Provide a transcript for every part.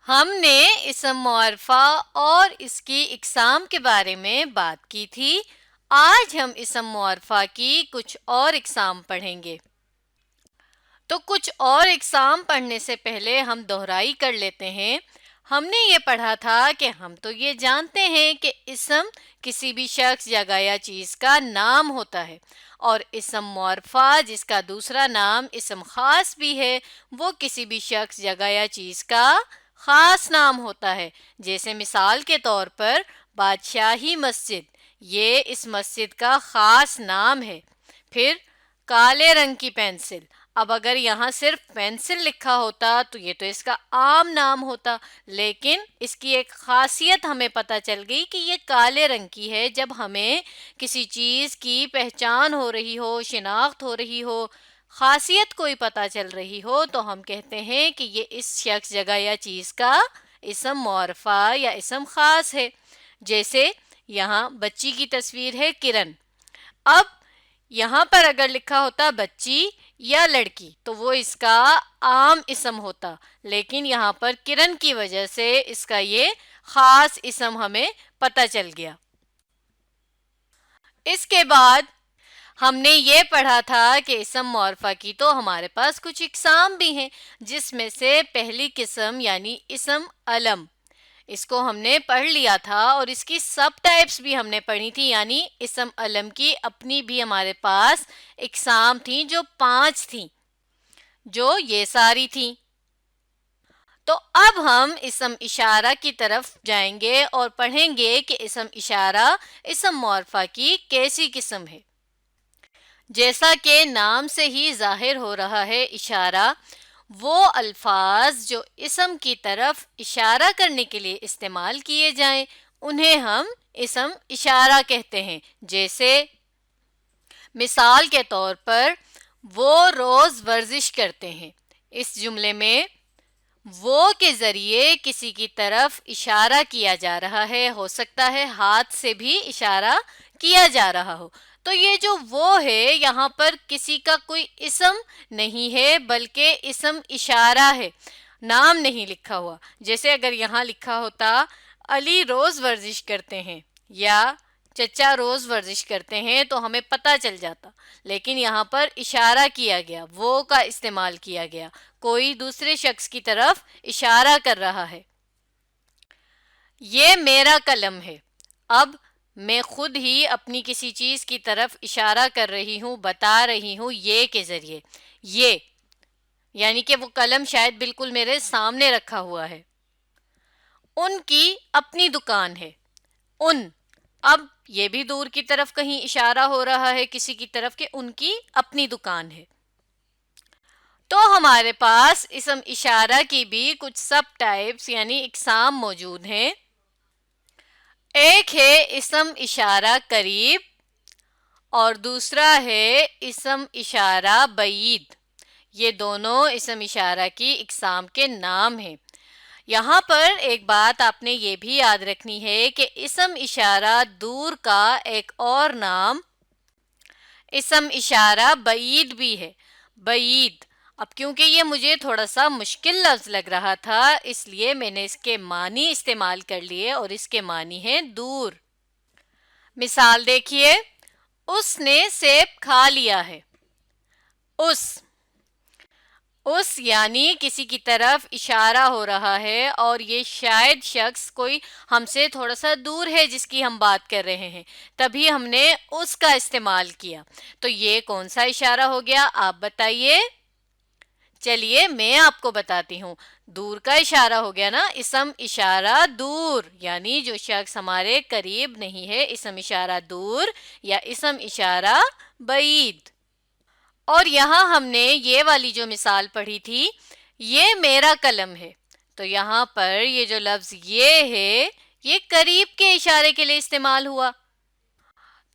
ہم نے اسم معرفہ اور اس کی اقسام کے بارے میں بات کی تھی۔ آج ہم اسم معرفہ کی کچھ اور اقسام پڑھیں گے۔ تو کچھ اور اقسام پڑھنے سے پہلے ہم دہرائی کر لیتے ہیں۔ ہم نے یہ پڑھا تھا کہ ہم تو یہ جانتے ہیں کہ اسم کسی بھی شخص جگہ یا چیز کا نام ہوتا ہے، اور اسم معرفہ جس کا دوسرا نام اسم خاص بھی ہے وہ کسی بھی شخص جگہ یا چیز کا خاص نام ہوتا ہے۔ جیسے مثال کے طور پر بادشاہی مسجد، یہ اس مسجد کا خاص نام ہے۔ پھر کالے رنگ کی پینسل، اب اگر یہاں صرف پینسل لکھا ہوتا تو یہ تو اس کا عام نام ہوتا، لیکن اس کی ایک خاصیت ہمیں پتہ چل گئی کہ یہ کالے رنگ کی ہے۔ جب ہمیں کسی چیز کی پہچان ہو رہی ہو، شناخت ہو رہی ہو، خاصیت کوئی پتہ چل رہی ہو، تو ہم کہتے ہیں کہ یہ اس شخص جگہ یا چیز کا اسم معرفہ یا اسم خاص ہے۔ جیسے یہاں بچی کی تصویر ہے کرن، اب یہاں پر اگر لکھا ہوتا بچی یا لڑکی تو وہ اس کا عام اسم ہوتا، لیکن یہاں پر کرن کی وجہ سے اس کا یہ خاص اسم ہمیں پتہ چل گیا۔ اس کے بعد ہم نے یہ پڑھا تھا کہ اسم معرفہ کی تو ہمارے پاس کچھ اقسام بھی ہیں، جس میں سے پہلی قسم یعنی اسم علم، اس کو ہم نے پڑھ لیا تھا، اور اس کی سب ٹائپس بھی ہم نے پڑھی تھی، یعنی اسم علم کی اپنی بھی ہمارے پاس اقسام تھیں جو 5 تھیں، جو یہ ساری تھیں۔ تو اب ہم اسم اشارہ کی طرف جائیں گے اور پڑھیں گے کہ اسم اشارہ اسم معرفہ کی کیسی قسم ہے۔ جیسا کہ نام سے ہی ظاہر ہو رہا ہے، اشارہ وہ الفاظ جو اسم کی طرف اشارہ کرنے کے لیے استعمال کیے جائیں انہیں ہم اسم اشارہ کہتے ہیں۔ جیسے مثال کے طور پر وہ روز ورزش کرتے ہیں، اس جملے میں وہ کے ذریعے کسی کی طرف اشارہ کیا جا رہا ہے، ہو سکتا ہے ہاتھ سے بھی اشارہ کیا جا رہا ہو۔ تو یہ جو وہ ہے یہاں پر کسی کا کوئی اسم نہیں ہے بلکہ اسم اشارہ ہے، نام نہیں لکھا ہوا۔ جیسے اگر یہاں لکھا ہوتا علی روز ورزش کرتے ہیں یا چچا روز ورزش کرتے ہیں تو ہمیں پتہ چل جاتا، لیکن یہاں پر اشارہ کیا گیا، وہ کا استعمال کیا گیا، کوئی دوسرے شخص کی طرف اشارہ کر رہا ہے۔ یہ میرا قلم ہے، اب میں خود ہی اپنی کسی چیز کی طرف اشارہ کر رہی ہوں، بتا رہی ہوں یہ کے ذریعے، یہ یعنی کہ وہ قلم شاید بالکل میرے سامنے رکھا ہوا ہے۔ ان کی اپنی دکان ہے، ان، اب یہ بھی دور کی طرف کہیں اشارہ ہو رہا ہے کسی کی طرف کہ ان کی اپنی دکان ہے۔ تو ہمارے پاس اسم اشارہ کی بھی کچھ سب ٹائپس یعنی اقسام موجود ہیں۔ ایک ہے اسم اشارہ قریب اور دوسرا ہے اسم اشارہ بعید، یہ دونوں اسم اشارہ کی اقسام کے نام ہیں۔ یہاں پر ایک بات آپ نے یہ بھی یاد رکھنی ہے کہ اسم اشارہ دور کا ایک اور نام اسم اشارہ بعید بھی ہے۔ بعید، اب کیونکہ یہ مجھے تھوڑا سا مشکل لفظ لگ رہا تھا اس لیے میں نے اس کے معنی استعمال کر لیے، اور اس کے معنی ہیں دور۔ مثال دیکھیے، اس نے سیب کھا لیا ہے۔ اس یعنی کسی کی طرف اشارہ ہو رہا ہے، اور یہ شاید شخص کوئی ہم سے تھوڑا سا دور ہے جس کی ہم بات کر رہے ہیں، تبھی ہم نے اس کا استعمال کیا۔ تو یہ کون سا اشارہ ہو گیا آپ بتائیے؟ چلیے میں آپ کو بتاتی ہوں، دور کا اشارہ ہو گیا نا، اسم اشارہ دور، یعنی جو شخص ہمارے قریب نہیں ہے، اسم اشارہ دور یا اسم اشارہ بعید۔ اور یہاں ہم نے یہ والی جو مثال پڑھی تھی، یہ میرا قلم ہے، تو یہاں پر یہ جو لفظ یہ ہے یہ قریب کے اشارے کے لیے استعمال ہوا۔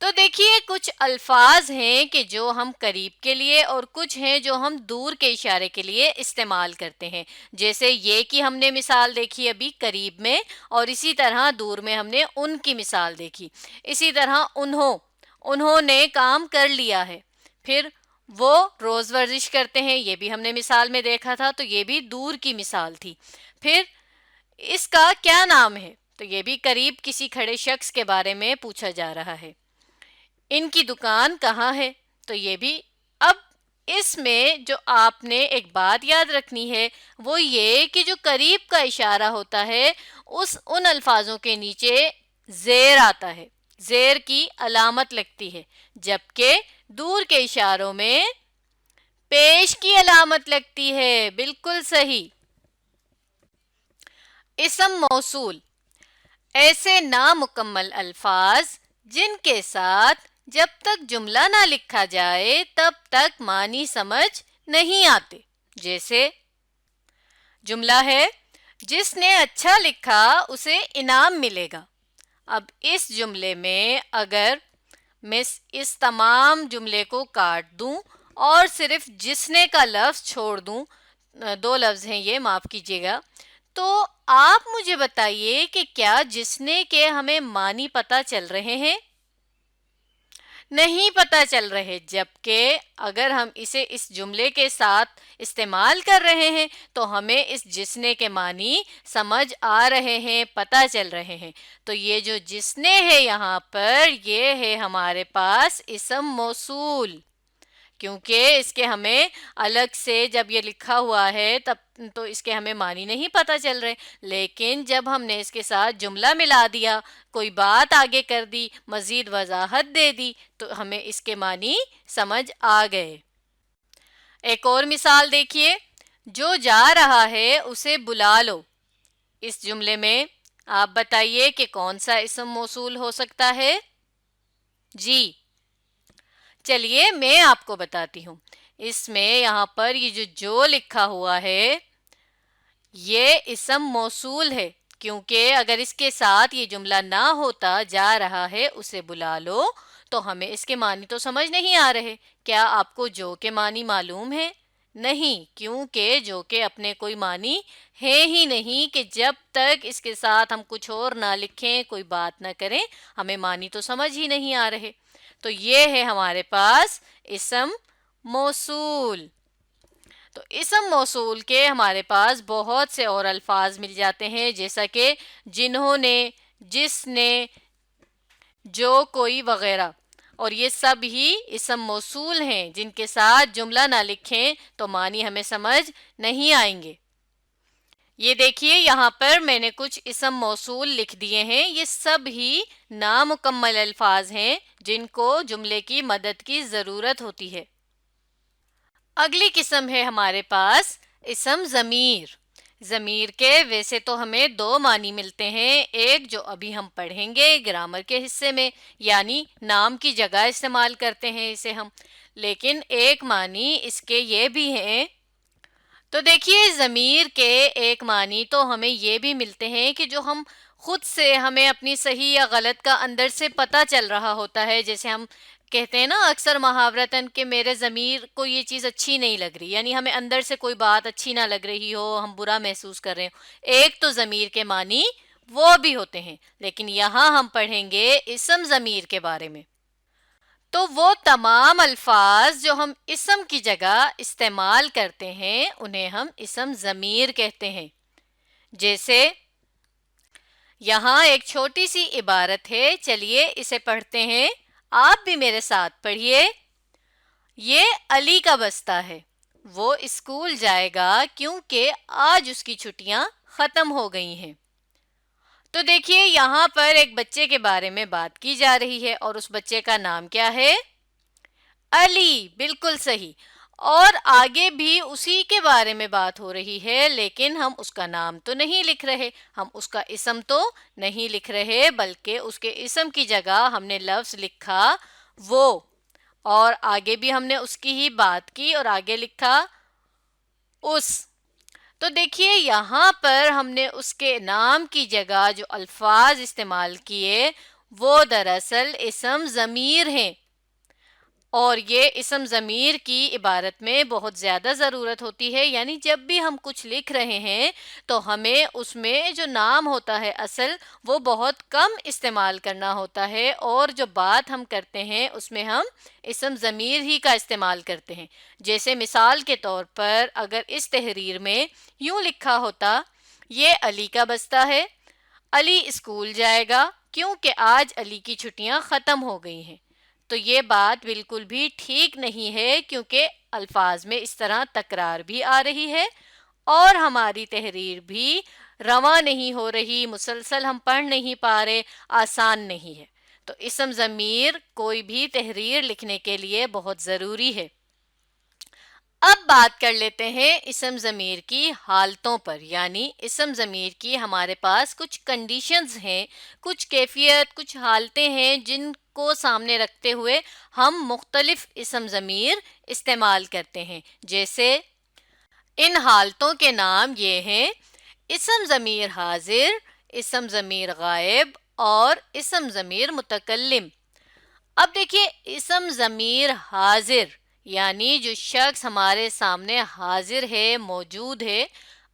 تو دیکھیے کچھ الفاظ ہیں کہ جو ہم قریب کے لیے اور کچھ ہیں جو ہم دور کے اشارے کے لیے استعمال کرتے ہیں۔ جیسے یہ کی ہم نے مثال دیکھی ابھی قریب میں، اور اسی طرح دور میں ہم نے ان کی مثال دیکھی۔ اسی طرح انہوں نے کام کر لیا ہے، پھر وہ روز ورزش کرتے ہیں، یہ بھی ہم نے مثال میں دیکھا تھا، تو یہ بھی دور کی مثال تھی۔ پھر اس کا کیا نام ہے؟ تو یہ بھی قریب کسی کھڑے شخص کے بارے میں پوچھا جا رہا ہے. ان کی دکان کہاں ہے؟ تو یہ بھی. اب اس میں جو آپ نے ایک بات یاد رکھنی ہے وہ یہ کہ جو قریب کا اشارہ ہوتا ہے ان الفاظوں کے نیچے زیر آتا ہے، زیر کی علامت لگتی ہے، جبکہ دور کے اشاروں میں پیش کی علامت لگتی ہے. بالکل صحیح. اسم موصول ایسے نامکمل الفاظ جن کے ساتھ جب تک جملہ نہ لکھا جائے تب تک معنی سمجھ نہیں آتے. جیسے جملہ ہے جس نے اچھا لکھا اسے انعام ملے گا. اب اس جملے میں اگر میں اس تمام جملے کو کاٹ دوں اور صرف جس نے کا لفظ چھوڑ دوں، 2 لفظ ہیں یہ، معاف کیجیے گا، تو آپ مجھے بتائیے کہ کیا جس نے کے ہمیں معنی پتہ چل رہے ہیں؟ نہیں پتہ چل رہے. جبکہ اگر ہم اسے اس جملے کے ساتھ استعمال کر رہے ہیں تو ہمیں اس جس نے کے معنی سمجھ آ رہے ہیں، پتہ چل رہے ہیں. تو یہ جو جس نے ہے یہاں پر، یہ ہے ہمارے پاس اسم موصول. کیونکہ اس کے ہمیں الگ سے جب یہ لکھا ہوا ہے تب تو اس کے ہمیں معنی نہیں پتہ چل رہے، لیکن جب ہم نے اس کے ساتھ جملہ ملا دیا، کوئی بات آگے کر دی، مزید وضاحت دے دی، تو ہمیں اس کے معنی سمجھ آ گئے. ایک اور مثال دیکھیے، جو جا رہا ہے اسے بلا لو. اس جملے میں آپ بتائیے کہ کون سا اسم موصول ہو سکتا ہے؟ جی چلیے میں آپ کو بتاتی ہوں. اس میں یہاں پر یہ جو لکھا ہوا ہے یہ اسم موصول ہے، کیونکہ اگر اس کے ساتھ یہ جملہ نہ ہوتا جا رہا ہے اسے بلا لو تو ہمیں اس کے معنی تو سمجھ نہیں آ رہے. کیا آپ کو جو کے معنی معلوم ہے؟ نہیں، کیونکہ جو کہ اپنے کوئی معنی ہے ہی نہیں کہ جب تک اس کے ساتھ ہم کچھ اور نہ لکھیں، کوئی بات نہ کریں، ہمیں معنی تو سمجھ ہی نہیں آ رہے. تو یہ ہے ہمارے پاس اسم موصول. تو اسم موصول کے ہمارے پاس بہت سے اور الفاظ مل جاتے ہیں، جیسا کہ جنہوں نے، جس نے، جو، کوئی وغیرہ. اور یہ سب ہی اسم موصول ہیں جن کے ساتھ جملہ نہ لکھیں تو معنی ہمیں سمجھ نہیں آئیں گے. یہ دیکھیے یہاں پر میں نے کچھ اسم موصول لکھ دیے ہیں، یہ سب ہی نامکمل الفاظ ہیں جن کو جملے کی مدد کی ضرورت ہوتی ہے. اگلی قسم ہے ہمارے پاس اسم ضمیر. ضمیر کے ویسے تو ہمیں 2 معنی ملتے ہیں، ایک جو ابھی ہم پڑھیں گے گرامر کے حصے میں، یعنی نام کی جگہ استعمال کرتے ہیں اسے ہم، لیکن ایک معنی اس کے یہ بھی ہیں. تو دیکھیے ضمیر کے ایک معنی تو ہمیں یہ بھی ملتے ہیں کہ جو ہم خود سے، ہمیں اپنی صحیح یا غلط کا اندر سے پتہ چل رہا ہوتا ہے. جیسے ہم کہتے ہیں نا اکثر محاورتاً کہ میرے ضمیر کو یہ چیز اچھی نہیں لگ رہی، یعنی ہمیں اندر سے کوئی بات اچھی نہ لگ رہی ہو، ہم برا محسوس کر رہے ہوں. ایک تو ضمیر کے معنی وہ بھی ہوتے ہیں، لیکن یہاں ہم پڑھیں گے اسم ضمیر کے بارے میں. تو وہ تمام الفاظ جو ہم اسم کی جگہ استعمال کرتے ہیں انہیں ہم اسم ضمیر کہتے ہیں. جیسے یہاں ایک چھوٹی سی عبارت ہے، چلیے اسے پڑھتے ہیں. آپ بھی میرے ساتھ پڑھیے. یہ علی کا بستہ ہے، وہ اسکول جائے گا کیونکہ آج اس کی چھٹیاں ختم ہو گئی ہیں. تو دیکھیے یہاں پر ایک بچے کے بارے میں بات کی جا رہی ہے اور اس بچے کا نام کیا ہے؟ علی. بالکل صحیح. اور آگے بھی اسی کے بارے میں بات ہو رہی ہے، لیکن ہم اس کا نام تو نہیں لکھ رہے، ہم اس کا اسم تو نہیں لکھ رہے، بلکہ اس کے اسم کی جگہ ہم نے لفظ لکھا وہ، اور آگے بھی ہم نے اس کی ہی بات کی اور آگے لکھا اس. تو دیکھیے یہاں پر ہم نے اس کے نام کی جگہ جو الفاظ استعمال کیے وہ دراصل اسم ضمیر ہیں، اور یہ اسم ضمیر کی عبارت میں بہت زیادہ ضرورت ہوتی ہے. یعنی جب بھی ہم کچھ لکھ رہے ہیں تو ہمیں اس میں جو نام ہوتا ہے اصل وہ بہت کم استعمال کرنا ہوتا ہے، اور جو بات ہم کرتے ہیں اس میں ہم اسم ضمیر ہی کا استعمال کرتے ہیں. جیسے مثال کے طور پر اگر اس تحریر میں یوں لکھا ہوتا یہ علی کا بستہ ہے، علی اسکول جائے گا کیونکہ آج علی کی چھٹیاں ختم ہو گئی ہیں۔ تو یہ بات بالکل بھی ٹھیک نہیں ہے کیونکہ الفاظ میں اس طرح تکرار بھی آ رہی ہے اور ہماری تحریر بھی رواں نہیں ہو رہی، مسلسل ہم پڑھ نہیں پا رہے، آسان نہیں ہے۔ تو اسم ضمیر کوئی بھی تحریر لکھنے کے لیے بہت ضروری ہے۔ اب بات کر لیتے ہیں اسم ضمیر کی حالتوں پر، یعنی اسم ضمیر کی ہمارے پاس کچھ کنڈیشنز ہیں، کچھ کیفیت، کچھ حالتیں ہیں جن کو سامنے رکھتے ہوئے ہم مختلف اسم ضمیر استعمال کرتے ہیں۔ جیسے ان حالتوں کے نام یہ ہیں: اسم ضمیر حاضر، اسم ضمیر غائب اور اسم ضمیر متکلم۔ اب دیکھیے اسم ضمیر حاضر یعنی جو شخص ہمارے سامنے حاضر ہے، موجود ہے،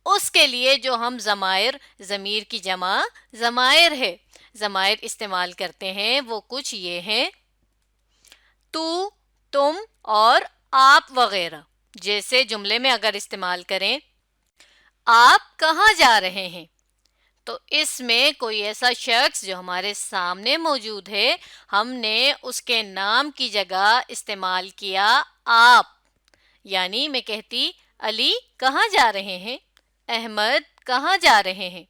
اس کے لیے جو ہم ضمیر کی جمع ضمائر ہے، ضمائر استعمال کرتے ہیں وہ کچھ یہ ہیں: تو، تم اور آپ وغیرہ۔ جیسے جملے میں اگر استعمال کریں آپ کہاں جا رہے ہیں، تو اس میں کوئی ایسا شخص جو ہمارے سامنے موجود ہے، ہم نے اس کے نام کی جگہ استعمال کیا آپ۔ یعنی میں کہتی علی کہاں جا رہے ہیں، احمد کہاں جا رہے ہیں،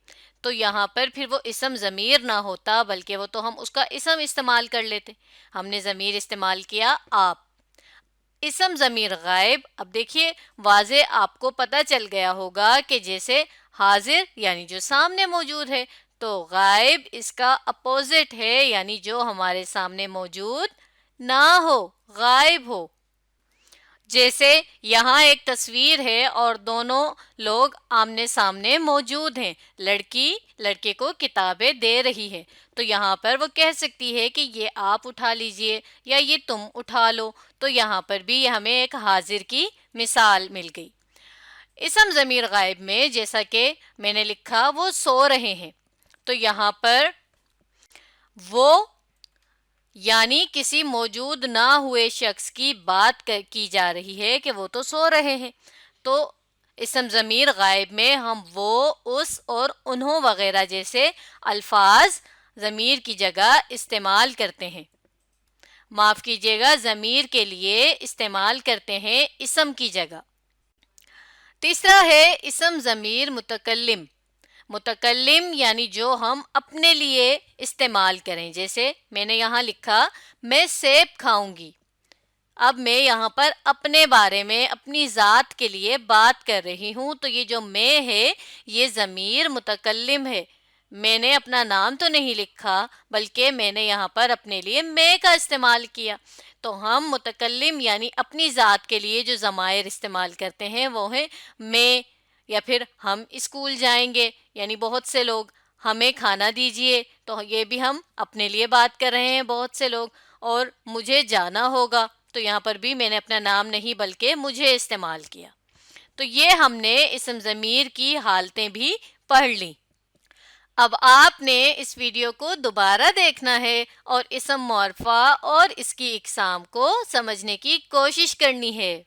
تو یہاں پر پھر وہ اسم ضمیر نہ ہوتا بلکہ وہ تو ہم اس کا اسم استعمال کر لیتے، ہم نے ضمیر استعمال کیا آپ۔ اسم ضمیر غائب، اب دیکھیے واضح آپ کو پتہ چل گیا ہوگا کہ جیسے حاضر یعنی جو سامنے موجود ہے، تو غائب اس کا اپوزٹ ہے یعنی جو ہمارے سامنے موجود نہ ہو، غائب ہو۔ جیسے یہاں ایک تصویر ہے اور دونوں لوگ آمنے سامنے موجود ہیں، لڑکی لڑکے کو کتابیں دے رہی ہے، تو یہاں پر وہ کہہ سکتی ہے کہ یہ آپ اٹھا لیجئے یا یہ تم اٹھا لو، تو یہاں پر بھی ہمیں ایک حاضر کی مثال مل گئی۔ اسم ضمیر غائب میں جیسا کہ میں نے لکھا وہ سو رہے ہیں، تو یہاں پر وہ یعنی کسی موجود نہ ہوئے شخص کی بات کی جا رہی ہے کہ وہ تو سو رہے ہیں، تو اسم ضمیر غائب میں ہم وہ، اس اور انہوں وغیرہ جیسے الفاظ ضمیر کی جگہ استعمال کرتے ہیں، معاف کیجیے گا ضمیر کے لیے استعمال کرتے ہیں اسم کی جگہ۔ تیسرا ہے اسم ضمیر متکلم۔ متکلم یعنی جو ہم اپنے لیے استعمال کریں، جیسے میں نے یہاں لکھا میں سیب کھاؤں گی، اب میں یہاں پر اپنے بارے میں اپنی ذات کے لیے بات کر رہی ہوں، تو یہ جو میں ہے یہ ضمیر متکلم ہے، میں نے اپنا نام تو نہیں لکھا بلکہ میں نے یہاں پر اپنے لیے میں کا استعمال کیا۔ تو ہم متکلم یعنی اپنی ذات کے لیے جو ضمائر استعمال کرتے ہیں وہ ہیں میں، یا پھر ہم اسکول جائیں گے یعنی بہت سے لوگ، ہمیں کھانا دیجئے تو یہ بھی ہم اپنے لیے بات کر رہے ہیں بہت سے لوگ، اور مجھے جانا ہوگا تو یہاں پر بھی میں نے اپنا نام نہیں بلکہ مجھے استعمال کیا۔ تو یہ ہم نے اسم ضمیر کی حالتیں بھی پڑھ لیں۔ اب آپ نے اس ویڈیو کو دوبارہ دیکھنا ہے اور اسم معرفہ اور اس کی اقسام کو سمجھنے کی کوشش کرنی ہے۔